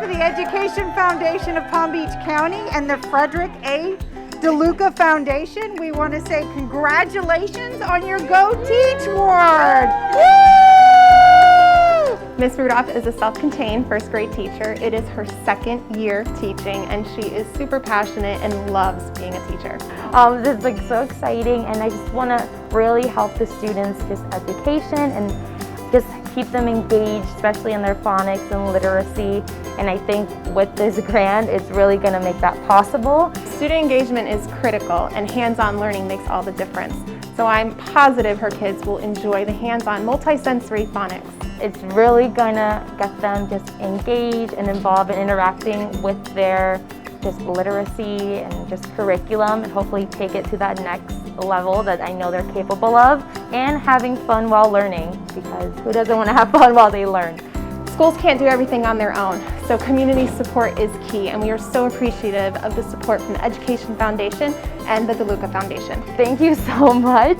of the Education Foundation of Palm Beach County and the Frederick A. DeLuca Foundation, we want to say congratulations on your Go Teach Award! Ms. Rudolph is a self-contained first grade teacher. It is her second year teaching and she is super passionate and loves being a teacher. This is like so exciting, and I just want to really help the students just education and just keep them engaged, especially in their phonics and literacy. And I think with this grant, it's really going to make that possible. Student engagement is critical and hands-on learning makes all the difference. So I'm positive her kids will enjoy the hands-on multisensory phonics. It's really going to get them just engaged and involved in interacting with their just literacy and just curriculum, and hopefully take it to that next level that I know they're capable of, and having fun while learning, because who doesn't want to have fun while they learn? Schools can't do everything on their own, so community support is key, and we are so appreciative of the support from the Education Foundation and the DeLuca Foundation. Thank you so much.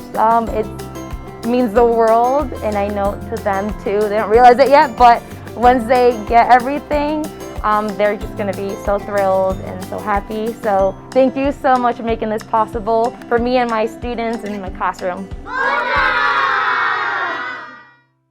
It means the world, and I know to them too. They don't realize it yet, but once they get everything, they're just going to be so thrilled and so happy. So thank you so much for making this possible for me and my students in my classroom.